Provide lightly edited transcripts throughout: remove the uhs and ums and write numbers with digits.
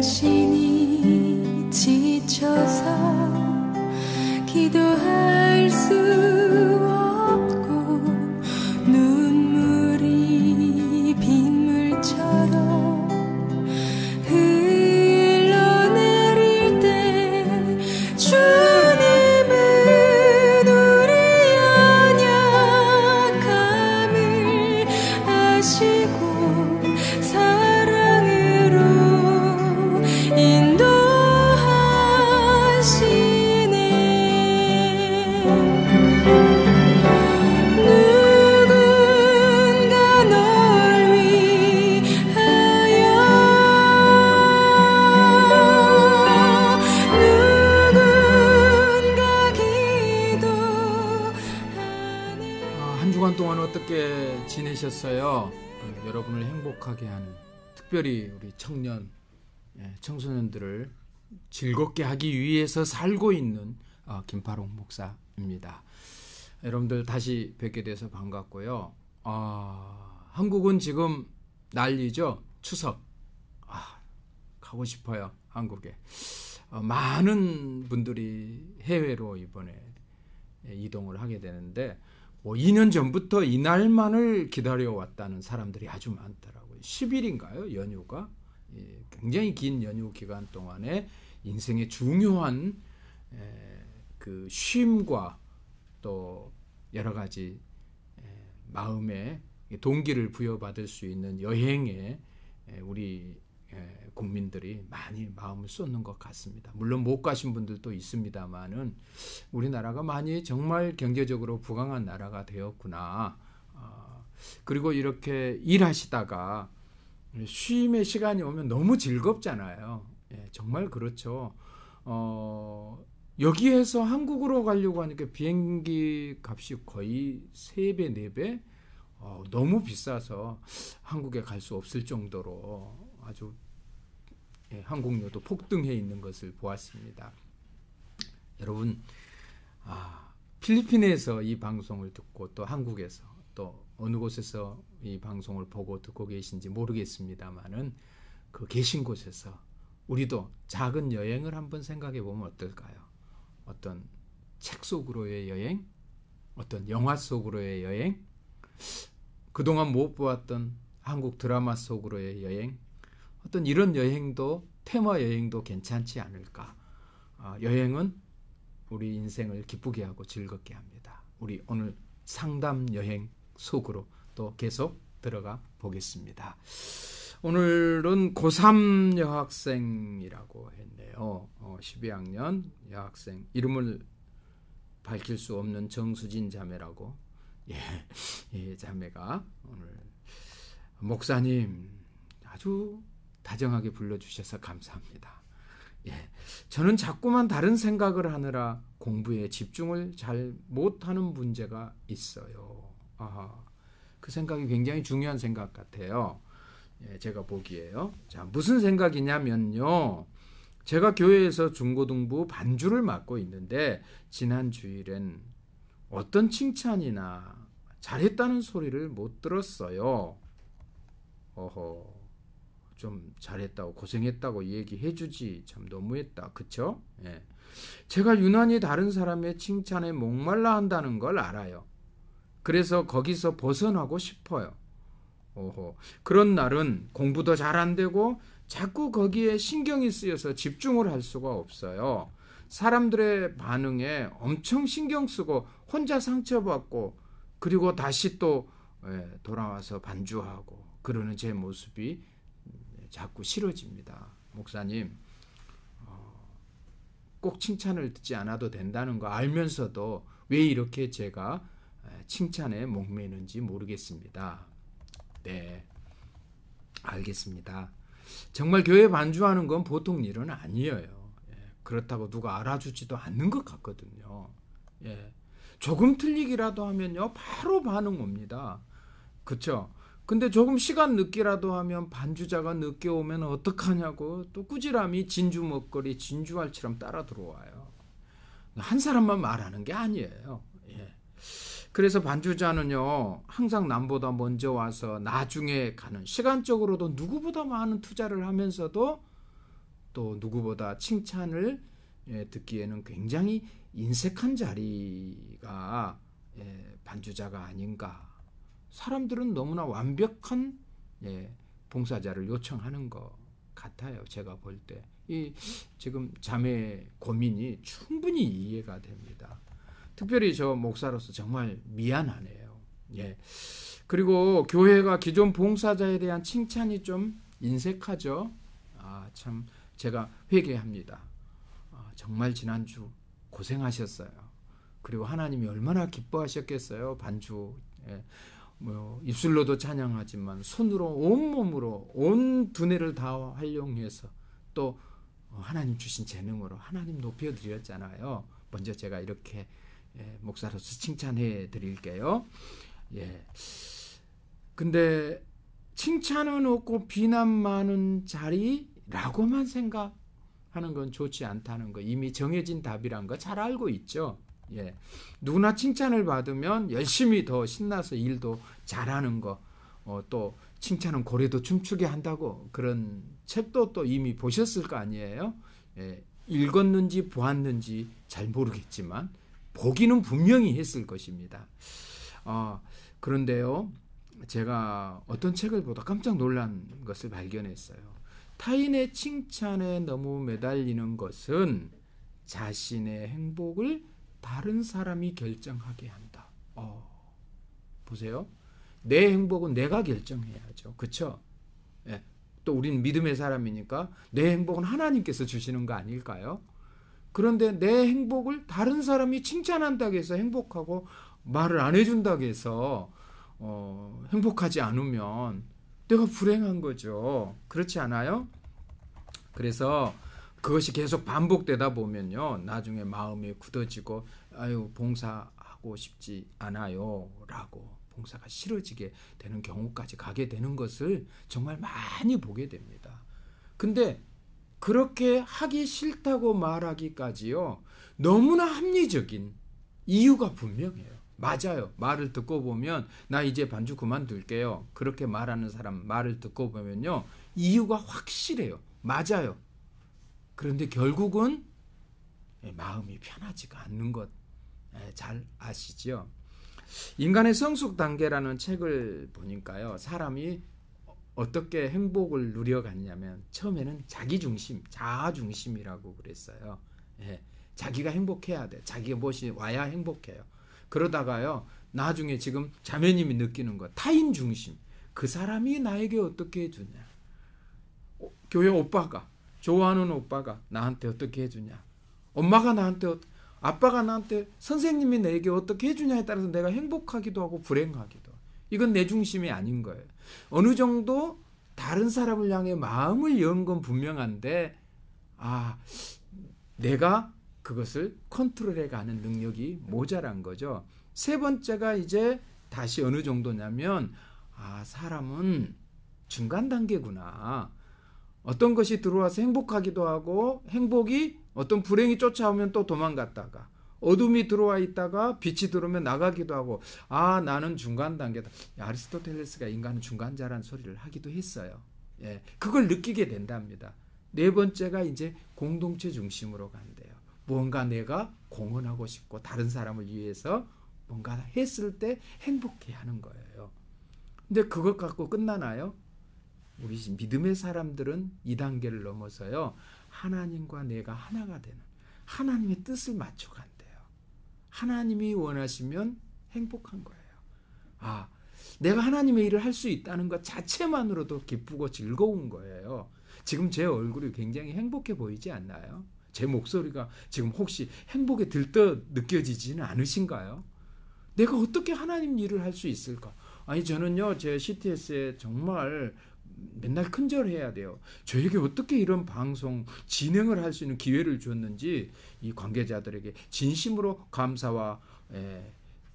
당신이 지쳐서 기도할 수 없고 눈물이 빗물처럼 흘러내릴 때 주님은 우리 연약함을 아시고 어떻게 지내셨어요? 여러분을 행복하게 하는, 특별히 우리 청년, 청소년들을 즐겁게 하기 위해서 살고 있는 김파롱 목사입니다. 여러분들 다시 뵙게 돼서 반갑고요. 한국은 지금 난리죠. 추석. 가고 싶어요. 한국에. 많은 분들이 해외로 이번에 이동을 하게 되는데 2년 전부터 이날만을 기다려왔다는 사람들이 아주 많더라고요. 10일인가요? 연휴가? 굉장히 긴 연휴 기간 동안에 인생의 중요한 그 쉼과 또 여러 가지 마음의 동기를 부여받을 수 있는 여행에 우리 국민들이 많이 마음을 쏟는 것 같습니다. 물론 못 가신 분들도 있습니다만은 우리나라가 많이 정말 경제적으로 부강한 나라가 되었구나. 그리고 이렇게 일하시다가 쉼의 시간이 오면 너무 즐겁잖아요. 정말 그렇죠. 여기에서 한국으로 가려고 하니까 비행기 값이 거의 3배, 4배? 너무 비싸서 한국에 갈 수 없을 정도로 아주 항공료도 폭등해 있는 것을 보았습니다. 여러분, 필리핀에서 이 방송을 듣고 또 한국에서 또 어느 곳에서 이 방송을 보고 듣고 계신지 모르겠습니다만은 그 계신 곳에서 우리도 작은 여행을 한번 생각해 보면 어떨까요? 어떤 책 속으로의 여행, 어떤 영화 속으로의 여행, 그동안 못 보았던 한국 드라마 속으로의 여행, 어떤 이런 여행도, 테마 여행도 괜찮지 않을까. 여행은 우리 인생을 기쁘게 하고 즐겁게 합니다. 우리 오늘 상담 여행 속으로 또 계속 들어가 보겠습니다. 오늘은 고3 여학생이라고 했네요. 12학년 여학생, 이름을 밝힐 수 없는 정수진 자매라고. 자매가 오늘 목사님 아주 다정하게 불러주셔서 감사합니다. 저는 자꾸만 다른 생각을 하느라 공부에 집중을 잘 못하는 문제가 있어요. 그 생각이 굉장히 중요한 생각 같아요. 제가 보기에요. 자, 무슨 생각이냐면요. 제가 교회에서 중고등부 반주를 맡고 있는데 지난 주일엔 어떤 칭찬이나 잘했다는 소리를 못 들었어요. 좀 잘했다고, 고생했다고 얘기해 주지. 참 너무했다. 그쵸? 제가 유난히 다른 사람의 칭찬에 목말라 한다는 걸 알아요. 그래서 거기서 벗어나고 싶어요. 그런 날은 공부도 잘 안 되고 자꾸 거기에 신경이 쓰여서 집중을 할 수가 없어요. 사람들의 반응에 엄청 신경 쓰고 혼자 상처받고 그리고 다시 또 돌아와서 반주하고 그러는 제 모습이 자꾸 싫어집니다. 목사님, 꼭 칭찬을 듣지 않아도 된다는 거 알면서도 왜 이렇게 제가 칭찬에 목매는지 모르겠습니다. 네, 알겠습니다. 정말 교회 반주하는 건 보통 일은 아니에요. 그렇다고 누가 알아주지도 않는 것 같거든요. 조금 틀리기라도 하면요 바로 반응 옵니다. 그쵸? 근데 조금 시간 늦기라도 하면 반주자가 늦게 오면 어떡하냐고 또 꾸지람이 진주 먹거리 진주알처럼 따라 들어와요. 한 사람만 말하는 게 아니에요. 그래서 반주자는요 항상 남보다 먼저 와서 나중에 가는, 시간적으로도 누구보다 많은 투자를 하면서도 또 누구보다 칭찬을 듣기에는 굉장히 인색한 자리가 반주자가 아닌가. 사람들은 너무나 완벽한 봉사자를 요청하는 것 같아요. 제가 볼 때. 지금 자매 고민이 충분히 이해가 됩니다. 특별히 저 목사로서 정말 미안하네요. 그리고 교회가 기존 봉사자에 대한 칭찬이 좀 인색하죠. 참 제가 회개합니다. 정말 지난주 고생하셨어요. 그리고 하나님이 얼마나 기뻐하셨겠어요. 반주. 입술로도 찬양하지만 손으로 온몸으로 온 두뇌를 다 활용해서 또 하나님 주신 재능으로 하나님 높여드렸잖아요. 먼저 제가 이렇게 목사로서 칭찬해 드릴게요. 근데 칭찬은 없고 비난 많은 자리라고만 생각하는 건 좋지 않다는 거, 이미 정해진 답이란 거 잘 알고 있죠. 누구나 칭찬을 받으면 열심히 더 신나서 일도 잘하는 거, 또 칭찬은 고래도 춤추게 한다고 그런 책도 또 이미 보셨을 거 아니에요. 읽었는지 보았는지 잘 모르겠지만 보기는 분명히 했을 것입니다. 그런데요, 제가 어떤 책을 보다 깜짝 놀란 것을 발견했어요. 타인의 칭찬에 너무 매달리는 것은 자신의 행복을 다른 사람이 결정하게 한다. 보세요. 내 행복은 내가 결정해야죠. 그렇죠? 또 우리는 믿음의 사람이니까 내 행복은 하나님께서 주시는 거 아닐까요? 그런데 내 행복을 다른 사람이 칭찬한다고 해서 행복하고 말을 안 해준다고 해서 행복하지 않으면 내가 불행한 거죠. 그렇지 않아요? 그래서 그것이 계속 반복되다 보면요, 나중에 마음이 굳어지고 봉사하고 싶지 않아요 라고 봉사가 싫어지게 되는 경우까지 가게 되는 것을 정말 많이 보게 됩니다. 근데 그렇게 하기 싫다고 말하기까지요, 너무나 합리적인 이유가 분명해요. 맞아요. 말을 듣고 보면 나 이제 반주 그만둘게요, 그렇게 말하는 사람 말을 듣고 보면요, 이유가 확실해요. 맞아요. 그런데 결국은 마음이 편하지가 않는 것 잘 아시죠? 인간의 성숙 단계라는 책을 보니까요, 사람이 어떻게 행복을 누려갔냐면 처음에는 자기중심, 자아중심이라고 그랬어요. 자기가 행복해야 돼. 자기가 무엇이 와야 행복해요. 그러다가요, 나중에 지금 자매님이 느끼는 것, 타인중심. 그 사람이 나에게 어떻게 해주냐. 교회 오빠가, 좋아하는 오빠가 나한테 어떻게 해주냐. 엄마가 나한테, 아빠가 나한테, 선생님이 내게 어떻게 해주냐에 따라서 내가 행복하기도 하고 불행하기도 하고. 이건 내 중심이 아닌 거예요. 어느 정도 다른 사람을 향해 마음을 연 건 분명한데 내가 그것을 컨트롤해가는 능력이 모자란 거죠. 세 번째가 이제 다시 어느 정도냐면 사람은 중간 단계구나. 어떤 것이 들어와서 행복하기도 하고, 행복이 어떤 불행이 쫓아오면 또 도망갔다가, 어둠이 들어와 있다가 빛이 들어오면 나가기도 하고, 나는 중간 단계다. 아리스토텔레스가 인간은 중간자라는 소리를 하기도 했어요. 그걸 느끼게 된답니다. 네 번째가 이제 공동체 중심으로 간대요. 뭔가 내가 공헌하고 싶고 다른 사람을 위해서 뭔가 했을 때 행복해 하는 거예요. 근데 그것 갖고 끝나나요? 우리 믿음의 사람들은 이 단계를 넘어서요, 하나님과 내가 하나가 되는 하나님의 뜻을 맞춰 간대요. 하나님이 원하시면 행복한 거예요. 내가 하나님의 일을 할 수 있다는 것 자체만으로도 기쁘고 즐거운 거예요. 지금 제 얼굴이 굉장히 행복해 보이지 않나요? 제 목소리가 지금 혹시 행복에 들떠 느껴지지는 않으신가요? 내가 어떻게 하나님 일을 할 수 있을까? 저는요, 제 CTS에 정말 맨날 큰절해야 돼요. 저에게 어떻게 이런 방송 진행을 할 수 있는 기회를 줬는지 이 관계자들에게 진심으로 감사와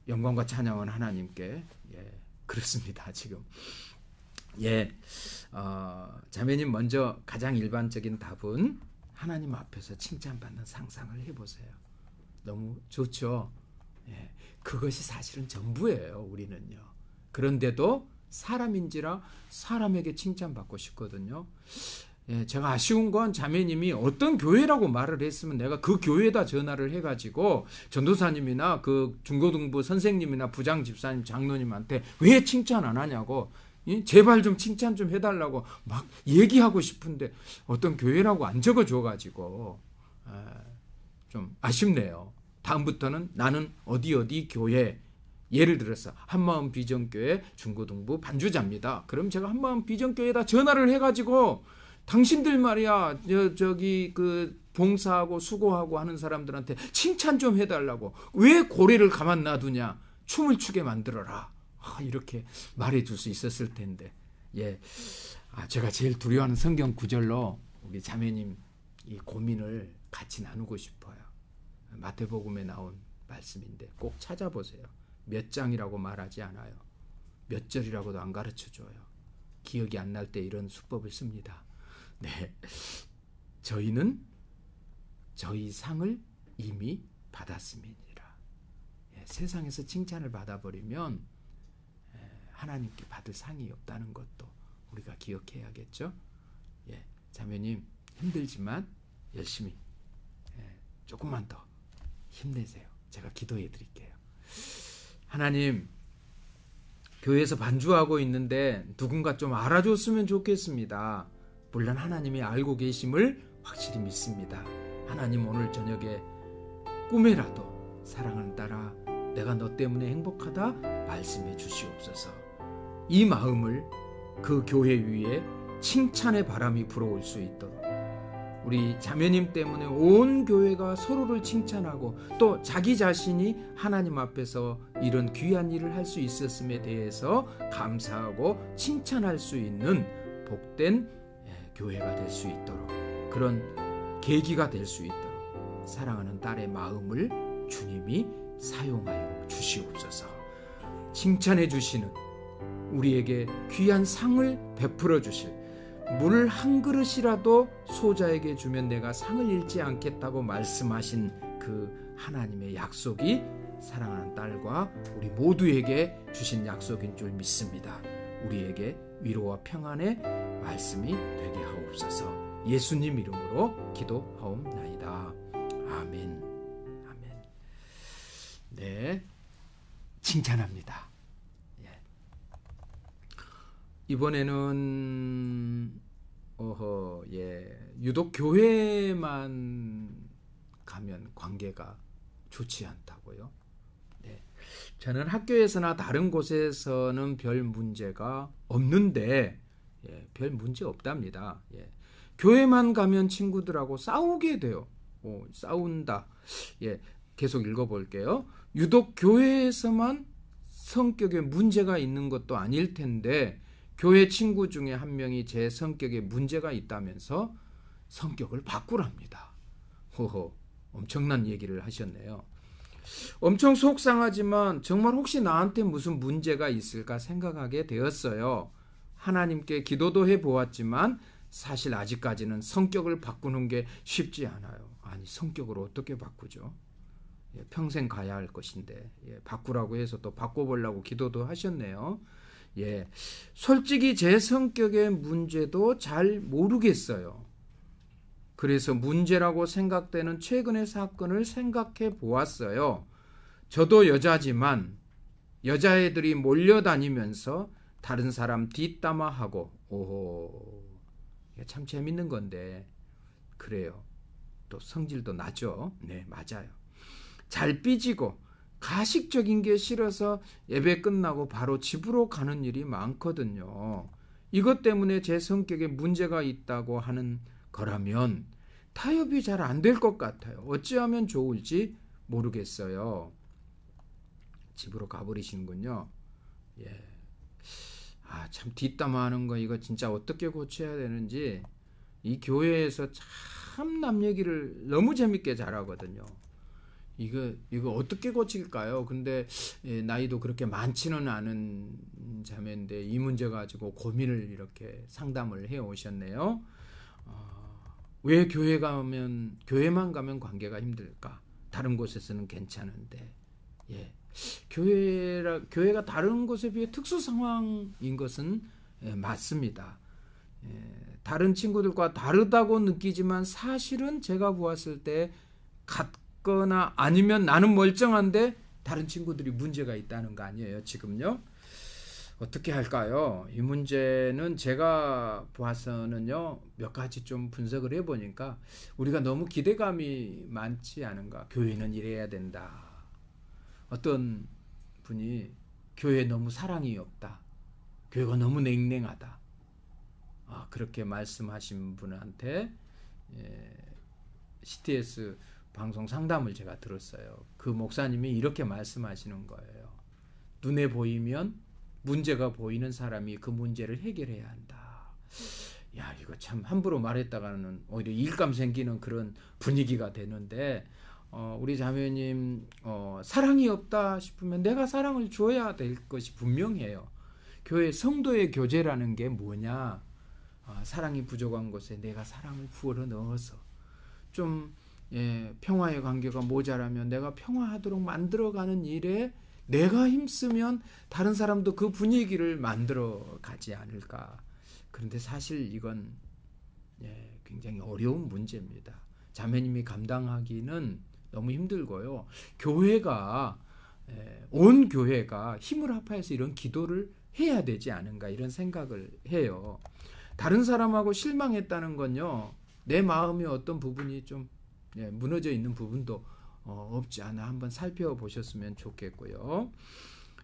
영광과 찬양은 하나님께. 그렇습니다. 지금 자매님, 먼저 가장 일반적인 답은 하나님 앞에서 칭찬받는 상상을 해보세요. 너무 좋죠. 그것이 사실은 전부예요. 우리는요. 그런데도 사람인지라 사람에게 칭찬받고 싶거든요. 예, 제가 아쉬운 건 자매님이 어떤 교회라고 말을 했으면 내가 그 교회에다 전화를 해가지고 전도사님이나 그 중고등부 선생님이나 부장 집사님 장로님한테 왜 칭찬 안 하냐고, 제발 좀 칭찬 좀 해달라고 막 얘기하고 싶은데 어떤 교회라고 안 적어줘가지고 좀 아쉽네요. 다음부터는 나는 어디 교회, 예를 들어서 한마음 비전교회 중고등부 반주자입니다. 그럼 제가 한마음 비전교회에다 전화를 해가지고 당신들 말이야 저기 그 봉사하고 수고하고 하는 사람들한테 칭찬 좀 해달라고, 왜 고래를 가만 놔두냐, 춤을 추게 만들어라, 이렇게 말해줄 수 있었을 텐데. 예, 제가 제일 두려워하는 성경 구절로 우리 자매님 이 고민을 같이 나누고 싶어요. 마태복음에 나온 말씀인데 꼭 찾아보세요. 몇 장이라고 말하지 않아요. 몇 절이라고도 안 가르쳐줘요. 기억이 안 날 때 이런 수법을 씁니다. 네, 저희는 저희 상을 이미 받았음이니라. 예, 세상에서 칭찬을 받아버리면 하나님께 받을 상이 없다는 것도 우리가 기억해야겠죠. 예, 자매님 힘들지만 열심히 조금만 더 힘내세요. 제가 기도해 드릴게요. 하나님, 교회에서 반주하고 있는데 누군가 좀 알아줬으면 좋겠습니다. 물론 하나님이 알고 계심을 확실히 믿습니다. 하나님, 오늘 저녁에 꿈에라도 사랑하는 딸아 내가 너 때문에 행복하다 말씀해 주시옵소서. 이 마음을 그 교회 위에 칭찬의 바람이 불어올 수 있도록 우리 자매님 때문에 온 교회가 서로를 칭찬하고 또 자기 자신이 하나님 앞에서 이런 귀한 일을 할 수 있었음에 대해서 감사하고 칭찬할 수 있는 복된 교회가 될 수 있도록, 그런 계기가 될 수 있도록 사랑하는 딸의 마음을 주님이 사용하여 주시옵소서. 칭찬해 주시는 우리에게 귀한 상을 베풀어 주실, 물 한 그릇이라도 소자에게 주면 내가 상을 잃지 않겠다고 말씀하신 그 하나님의 약속이 사랑하는 딸과 우리 모두에게 주신 약속인 줄 믿습니다. 우리에게 위로와 평안의 말씀이 되게 하옵소서. 예수님 이름으로 기도하옵나이다. 아멘. 아멘. 네, 칭찬합니다. 이번에는 유독 교회만 가면 관계가 좋지 않다고요. 네. 저는 학교에서나 다른 곳에서는 별 문제가 없는데, 별 문제 없답니다. 교회만 가면 친구들하고 싸우게 돼요. 싸운다. 계속 읽어볼게요. 유독 교회에서만 성격에 문제가 있는 것도 아닐 텐데 교회 친구 중에 한 명이 제 성격에 문제가 있다면서 성격을 바꾸랍니다. 호호, 엄청난 얘기를 하셨네요. 엄청 속상하지만 정말 혹시 나한테 무슨 문제가 있을까 생각하게 되었어요. 하나님께 기도도 해보았지만 사실 아직까지는 성격을 바꾸는 게 쉽지 않아요. 아니, 성격을 어떻게 바꾸죠? 평생 가야 할 것인데 바꾸라고 해서 또 바꿔보려고 기도도 하셨네요. 솔직히 제 성격의 문제도 잘 모르겠어요. 그래서 문제라고 생각되는 최근의 사건을 생각해 보았어요. 저도 여자지만 여자애들이 몰려다니면서 다른 사람 뒷담화하고, 오호, 참 재밌는 건데, 그래요. 또 성질도 나죠. 네, 맞아요. 잘 삐지고 가식적인 게 싫어서 예배 끝나고 바로 집으로 가는 일이 많거든요. 이것 때문에 제 성격에 문제가 있다고 하는 거라면 타협이 잘 안 될 것 같아요. 어찌하면 좋을지 모르겠어요. 집으로 가버리시는군요. 참 뒷담화하는 거 이거 진짜 어떻게 고쳐야 되는지, 이 교회에서 참 남 얘기를 너무 재밌게 잘하거든요. 이거 어떻게 고칠까요? 근데 나이도 그렇게 많지는 않은 자매인데 이 문제 가지고 고민을 이렇게 상담을 해 오셨네요. 왜 교회만 가면 관계가 힘들까? 다른 곳에서는 괜찮은데. 교회가 다른 곳에 비해 특수 상황인 것은 맞습니다. 다른 친구들과 다르다고 느끼지만 사실은 제가 보았을 때 같거나 아니면 나는 멀쩡한데 다른 친구들이 문제가 있다는 거 아니에요, 지금요? 어떻게 할까요? 이 문제는 제가 보아서는요, 몇 가지 좀 분석을 해보니까 우리가 너무 기대감이 많지 않은가. 교회는 이래야 된다. 어떤 분이 교회에 너무 사랑이 없다. 교회가 너무 냉랭하다. 그렇게 말씀하신 분한테 CTS 방송 상담을 제가 들었어요. 그 목사님이 이렇게 말씀하시는 거예요. 눈에 보이면 문제가 보이는 사람이 그 문제를 해결해야 한다. 야, 이거 참 함부로 말했다가는 오히려 일감 생기는 그런 분위기가 되는데, 우리 자매님 사랑이 없다 싶으면 내가 사랑을 줘야 될 것이 분명해요. 교회 성도의 교제라는 게 뭐냐? 사랑이 부족한 곳에 내가 사랑을 부어러 넣어서 좀 평화의 관계가 모자라면 내가 평화하도록 만들어가는 일에 내가 힘쓰면 다른 사람도 그 분위기를 만들어 가지 않을까. 그런데 사실 이건 굉장히 어려운 문제입니다. 자매님이 감당하기는 너무 힘들고요. 교회가 온 교회가 힘을 합해서 이런 기도를 해야 되지 않은가 이런 생각을 해요. 다른 사람하고 실망했다는 건요, 내 마음의 어떤 부분이 좀 무너져 있는 부분도 없지 않아 한번 살펴보셨으면 좋겠고요.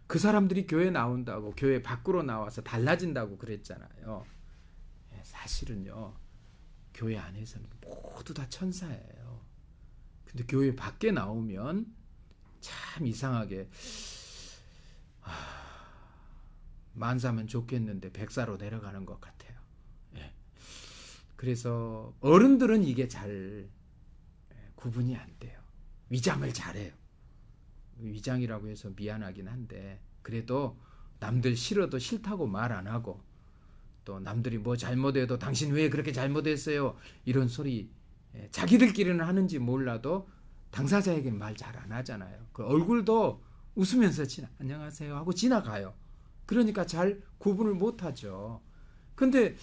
그 사람들이 교회 나온다고 교회 밖으로 나와서 달라진다고 그랬잖아요. 사실은요, 교회 안에서는 모두 다 천사예요. 근데 교회 밖에 나오면 참 이상하게 만사면 좋겠는데 백사로 내려가는 것 같아요. 그래서 어른들은 이게 잘 구분이 안 돼요. 위장을 잘해요. 위장이라고 해서 미안하긴 한데 그래도 남들 싫어도 싫다고 말 안 하고, 또 남들이 뭐 잘못해도 당신 왜 그렇게 잘못했어요 이런 소리 자기들끼리는 하는지 몰라도 당사자에게는 말 잘 안 하잖아요. 그 얼굴도 웃으면서 안녕하세요 하고 지나가요. 그러니까 잘 구분을 못하죠. 근데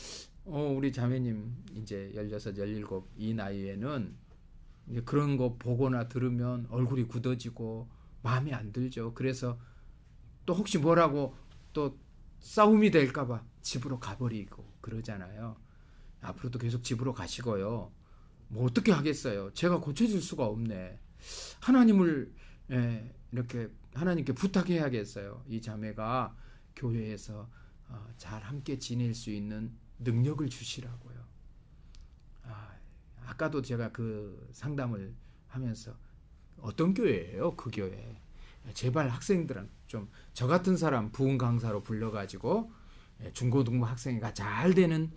우리 자매님 이제 16, 17 이 나이에는 이제 그런 거 보거나 들으면 얼굴이 굳어지고 마음에 안 들죠. 그래서 또 혹시 뭐라고 또 싸움이 될까 봐 집으로 가버리고 그러잖아요. 앞으로도 계속 집으로 가시고요. 뭐 어떻게 하겠어요. 제가 고쳐질 수가 없네. 하나님을 이렇게 하나님께 부탁해야겠어요. 이 자매가 교회에서 잘 함께 지낼 수 있는 능력을 주시라고요. 아까도 제가 그 상담을 하면서 어떤 교회예요? 그 교회. 제발 학생들은 좀 저 같은 사람 부흥 강사로 불러가지고 중고등부 학생회가 잘 되는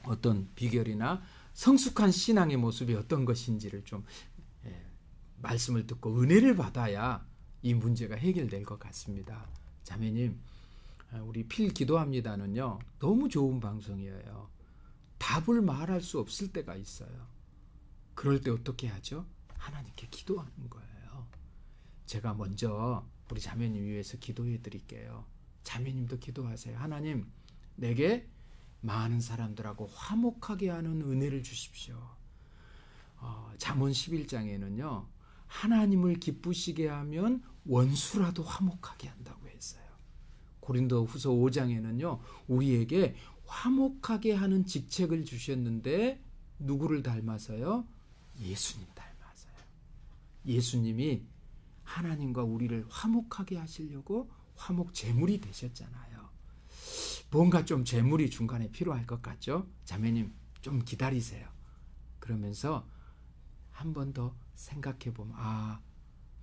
어떤 비결이나 성숙한 신앙의 모습이 어떤 것인지를 좀 말씀을 듣고 은혜를 받아야 이 문제가 해결될 것 같습니다. 자매님, 우리 필 기도합니다는요, 너무 좋은 방송이에요. 답을 말할 수 없을 때가 있어요. 그럴 때 어떻게 하죠? 하나님께 기도하는 거예요. 제가 먼저 우리 자매님 위해서 기도해 드릴게요. 자매님도 기도하세요. 하나님, 내게 많은 사람들하고 화목하게 하는 은혜를 주십시오. 잠언 11장에는요, 하나님을 기쁘시게 하면 원수라도 화목하게 한다고 했어요. 고린도후서 5장에는요, 우리에게 화목하게 하는 직책을 주셨는데 누구를 닮아서요? 예수님 닮아서요. 예수님이 하나님과 우리를 화목하게 하시려고 화목 제물이 되셨잖아요. 뭔가 좀 제물이 중간에 필요할 것 같죠? 자매님 좀 기다리세요. 그러면서 한 번 더 생각해 보면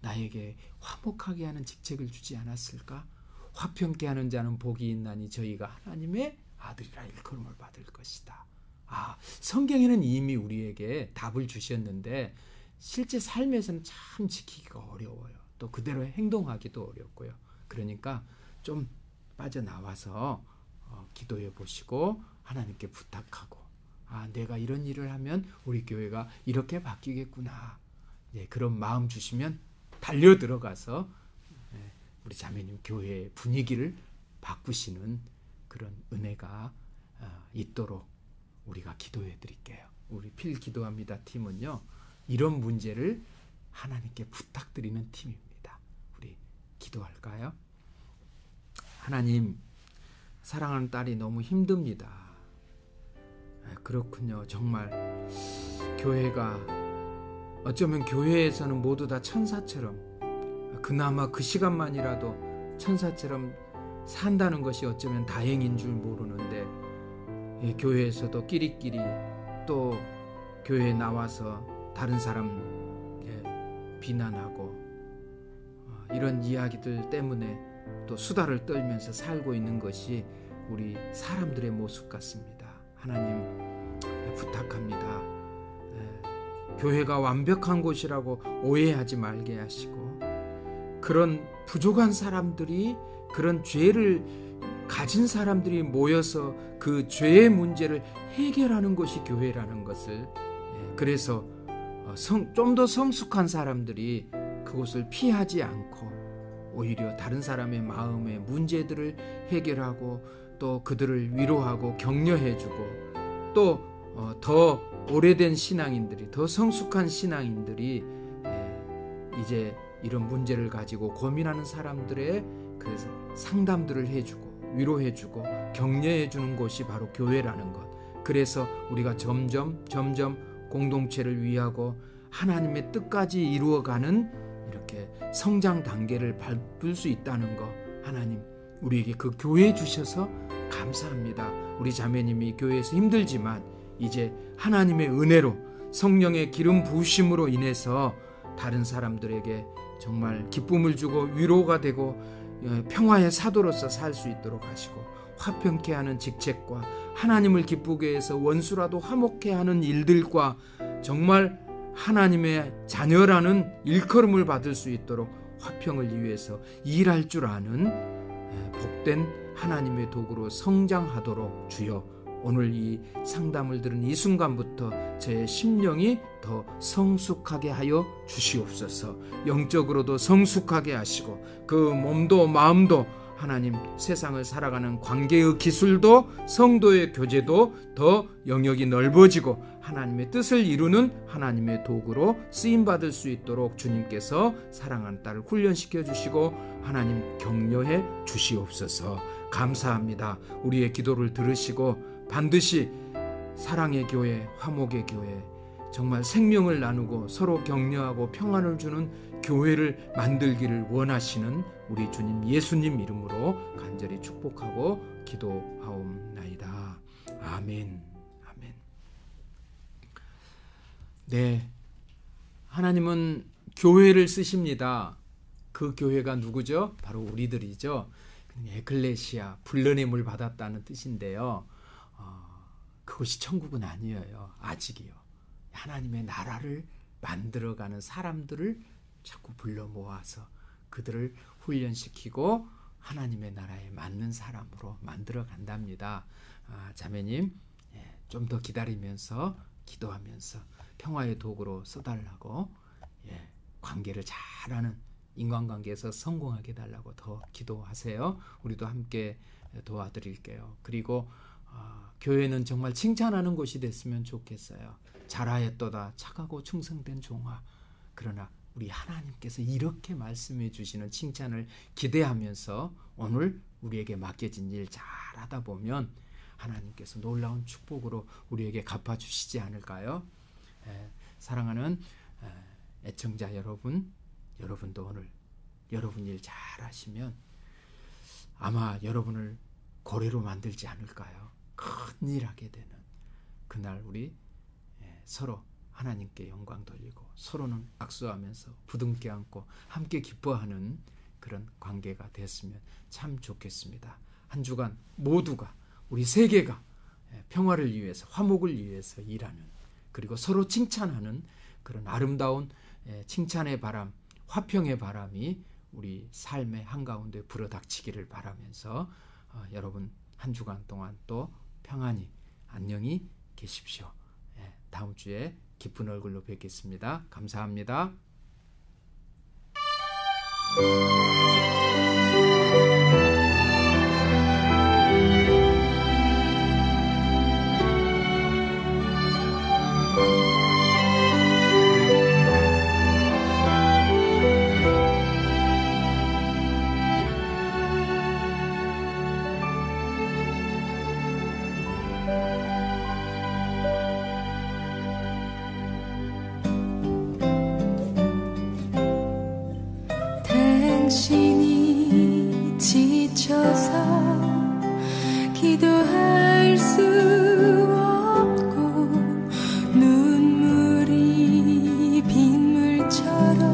나에게 화목하게 하는 직책을 주지 않았을까? 화평케 하는 자는 복이 있나니 저희가 하나님의 아들이라 일컬음을 받을 것이다. 성경에는 이미 우리에게 답을 주셨는데 실제 삶에서는 참 지키기가 어려워요. 또 그대로 행동하기도 어렵고요. 그러니까 좀 빠져나와서 기도해 보시고 하나님께 부탁하고, 내가 이런 일을 하면 우리 교회가 이렇게 바뀌겠구나. 그런 마음 주시면 달려 들어가서 우리 자매님 교회의 분위기를 바꾸시는 그런 은혜가 있도록 우리가 기도해 드릴게요. 우리 필 기도합니다 팀은요, 이런 문제를 하나님께 부탁드리는 팀입니다. 우리 기도할까요? 하나님, 사랑하는 딸이 너무 힘듭니다. 그렇군요. 정말 교회가, 어쩌면 교회에서는 모두 다 천사처럼, 그나마 그 시간만이라도 천사처럼 산다는 것이 어쩌면 다행인 줄 모르는데, 교회에서도 끼리끼리 또 교회에 나와서 다른 사람 비난하고 이런 이야기들 때문에 또 수다를 떨면서 살고 있는 것이 우리 사람들의 모습 같습니다. 하나님, 부탁합니다. 교회가 완벽한 곳이라고 오해하지 말게 하시고, 그런 부족한 사람들이, 그런 죄를 가진 사람들이 모여서 그 죄의 문제를 해결하는 것이 교회라는 것을, 그래서 좀 더 성숙한 사람들이 그곳을 피하지 않고 오히려 다른 사람의 마음의 문제들을 해결하고 또 그들을 위로하고 격려해주고, 또 더 오래된 신앙인들이, 더 성숙한 신앙인들이 이제 이런 문제를 가지고 고민하는 사람들의 그 상담들을 해주고 위로해주고 격려해주는 곳이 바로 교회라는 것. 그래서 우리가 점점 공동체를 위하고 하나님의 뜻까지 이루어가는 이렇게 성장 단계를 밟을 수 있다는 것, 하나님 우리에게 그 교회 주셔서 감사합니다. 우리 자매님이 교회에서 힘들지만 이제 하나님의 은혜로, 성령의 기름 부으심으로 인해서 다른 사람들에게 정말 기쁨을 주고 위로가 되고 평화의 사도로서 살 수 있도록 하시고, 화평케 하는 직책과 하나님을 기쁘게 해서 원수라도 화목케 하는 일들과 정말 하나님의 자녀라는 일컬음을 받을 수 있도록 화평을 위해서 일할 줄 아는 복된 하나님의 도구로 성장하도록 주여, 오늘 이 상담을 들은 이 순간부터 제 심령이 더 성숙하게 하여 주시옵소서. 영적으로도 성숙하게 하시고 그 몸도 마음도 하나님, 세상을 살아가는 관계의 기술도 성도의 교제도 더 영역이 넓어지고 하나님의 뜻을 이루는 하나님의 도구로 쓰임받을 수 있도록 주님께서 사랑하는 딸을 훈련시켜 주시고 하나님 격려해 주시옵소서. 감사합니다. 우리의 기도를 들으시고 반드시 사랑의 교회, 화목의 교회, 정말 생명을 나누고 서로 격려하고 평안을 주는 교회를 만들기를 원하시는 우리 주님 예수님 이름으로 간절히 축복하고 기도하옵나이다. 아멘. 아멘. 네, 하나님은 교회를 쓰십니다. 그 교회가 누구죠? 바로 우리들이죠. 에클레시아, 불러냄을 받았다는 뜻인데요. 그것이 천국은 아니에요. 아직이요. 하나님의 나라를 만들어가는 사람들을 자꾸 불러 모아서 그들을 훈련시키고 하나님의 나라에 맞는 사람으로 만들어 간답니다. 자매님, 좀 더 기다리면서 기도하면서 평화의 도구로 써달라고, 관계를 잘하는, 인간관계에서 성공하게 해달라고 더 기도하세요. 우리도 함께 도와드릴게요. 그리고 교회는 정말 칭찬하는 곳이 됐으면 좋겠어요. 잘하였도다 착하고 충성된 종아. 그러나 우리 하나님께서 이렇게 말씀해 주시는 칭찬을 기대하면서 오늘 우리에게 맡겨진 일 잘하다 보면 하나님께서 놀라운 축복으로 우리에게 갚아주시지 않을까요? 사랑하는 애청자 여러분, 여러분도 오늘 여러분 일 잘하시면 아마 여러분을 고래로 만들지 않을까요? 큰일 하게 되는 그날 우리 서로 하나님께 영광 돌리고 서로는 악수하면서 부둥켜 안고 함께 기뻐하는 그런 관계가 됐으면 참 좋겠습니다. 한 주간 모두가, 우리 세계가 평화를 위해서, 화목을 위해서 일하는, 그리고 서로 칭찬하는 그런 아름다운 칭찬의 바람, 화평의 바람이 우리 삶의 한가운데 불어닥치기를 바라면서 여러분 한 주간 동안 또 평안히 안녕히 계십시오. 다음 주에 기쁜 얼굴로 뵙겠습니다. 감사합니다. 자신이 지쳐서 기도할 수 없고 눈물이 빗물처럼